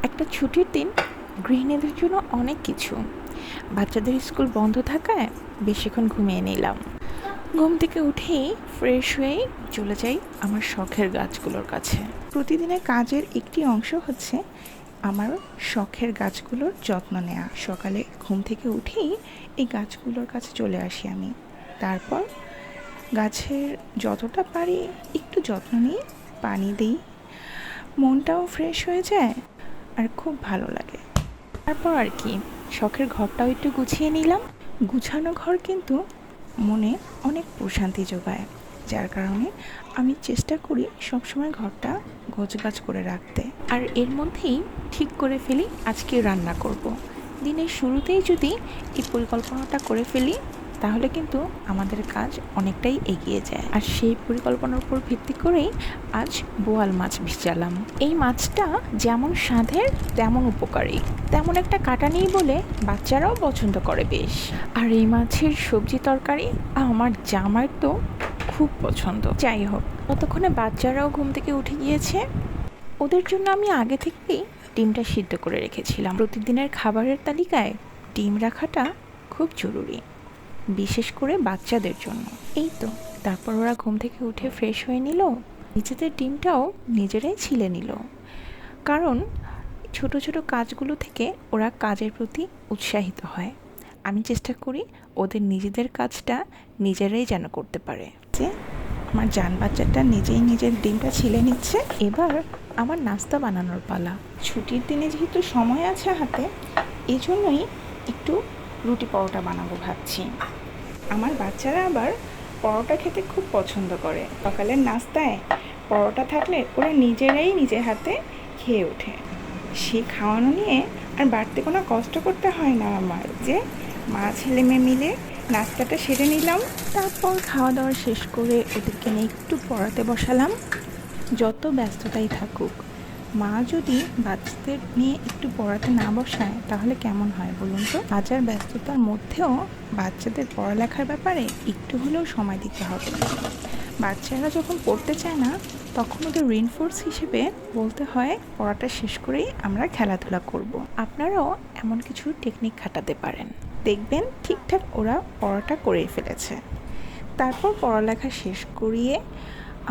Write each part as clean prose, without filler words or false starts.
একটা ছুটির দিন গৃহিণীদের জন্য অনেক কিছু। বাচ্চাদের স্কুল বন্ধ থাকায় বেশিক্ষণ ঘুমিয়ে নিলাম। ঘুম থেকে উঠেই ফ্রেশ হয়েই চলে যাই আমার শখের গাছগুলোর কাছে। প্রতিদিনের কাজের একটি অংশ হচ্ছে আমার শখের গাছগুলোর যত্ন নেওয়া। সকালে ঘুম থেকে উঠেই এই গাছগুলোর কাছে চলে আসি আমি। তারপর গাছের যতটা পারি একটু যত্ন নিই, পানি দিই, মনটাও ফ্রেশ হয়ে যায় আর খুব ভালো লাগে। তারপর আর কি, শখের ঘরটাও একটু গুছিয়ে নিলাম। গুছানো ঘর কিন্তু মনে অনেক প্রশান্তি যোগায়, যার কারণে আমি চেষ্টা করি সবসময় ঘরটা গোছগাছ করে রাখতে। আর এর মধ্যেই ঠিক করে ফেলি আজকে রান্না করব। দিনের শুরুতেই যদি এই পরিকল্পনাটা করে ফেলি তাহলে কিন্তু আমাদের কাজ অনেকটাই এগিয়ে যায়। আর সেই পরিকল্পনার উপর ভিত্তি করেই আজ বোয়াল মাছ ভিজালাম। এই মাছটা যেমন স্বাদের তেমন উপকারী, তেমন একটা কাটা নেই বলে বাচ্চারাও পছন্দ করে বেশ। আর এই মাছের সবজি তরকারি আমার জামাইয়ের তো খুব পছন্দ। যাই হোক, ততক্ষণে বাচ্চারাও ঘুম থেকে উঠে গিয়েছে। ওদের জন্য আমি আগে থেকেই ডিমটা সিদ্ধ করে রেখেছিলাম। প্রতিদিনের খাবারের তালিকায় ডিম রাখাটা খুব জরুরি, বিশেষ করে বাচ্চাদের জন্য। এই তো, তারপর ওরা ঘুম থেকে উঠে ফ্রেশ হয়ে নিল, নিজেদের ডিমটাও নিজেরাই ছিলে নিল। কারণ ছোট ছোট কাজগুলো থেকে ওরা কাজের প্রতি উৎসাহিত হয়। আমি চেষ্টা করি ওদের নিজেদের কাজটা নিজেরাই যেন করতে পারে। যে আমার জান বাচ্চাটা নিজেই নিজের ডিমটা ছিলে নিচ্ছে। এবার আমার নাস্তা বানানোর পালা। ছুটির দিনে যেহেতু সময় আছে হাতে, এই জন্যই একটু রুটি পরোটা বানাবো ভাবছি। আমার বাচ্চারা আবার পরোটা খেতে খুব পছন্দ করে। সকালের নাস্তায় পরোটা থাকলে ওরা নিজেরাই নিজের হাতে খেয়ে ওঠে। সে খাওয়ানো নিয়ে আর বাড়তি কোনো কষ্ট করতে হয় না আমার। যে মা ছেলে মেয়ে মিলে নাস্তাটা সেরে নিলাম, তারপর খাওয়া দাওয়া শেষ করে ওদেরকে নিয়ে একটু পড়াতে বসালাম। যত ব্যস্ততাই থাকুক, মা যদি বাচ্চাদের নিয়ে একটু পড়াতে না বসায় তাহলে কেমন হয় বলুন তো? হাজার ব্যস্ততার মধ্যেও বাচ্চাদের পড়ালেখার ব্যাপারে একটু হলেও সময় দিতে হবে। বাচ্চারা যখন পড়তে চায় না তখন ওদের রিনফোর্স হিসেবে বলতে হয় পড়াটা শেষ করেই আমরা খেলাধুলা করব। আপনারাও এমন কিছু টেকনিক খাটাতে পারেন, দেখবেন ঠিকঠাক ওরা পড়াটা করে ফেলেছে। তারপর পড়ালেখা শেষ করিয়ে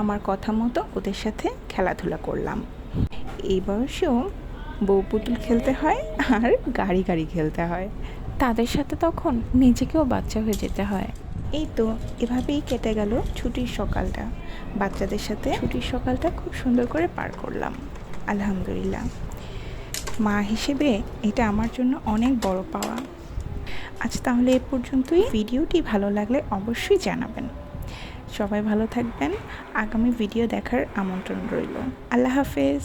আমার কথা মতো ওদের সাথে খেলাধুলা করলাম। এই বয়সেও বউ পুতুল খেলতে হয় আর গাড়ি গাড়ি খেলতে হয়, তাদের সাথে তখন নিজেকেও বাচ্চা হয়ে যেতে হয়। এই তো, এভাবেই কেটে গেল ছুটির সকালটা। বাচ্চাদের সাথে ছুটির সকালটা খুব সুন্দর করে পার করলাম, আলহামদুলিল্লাহ। মা হিসেবে এটা আমার জন্য অনেক বড় পাওয়া। আজ তাহলে এ পর্যন্তই। ভিডিওটি ভালো লাগলে অবশ্যই জানাবেন। সবাই ভালো থাকবেন। আগামী ভিডিও দেখার আমন্ত্রণ রইল। আল্লাহ হাফেজ।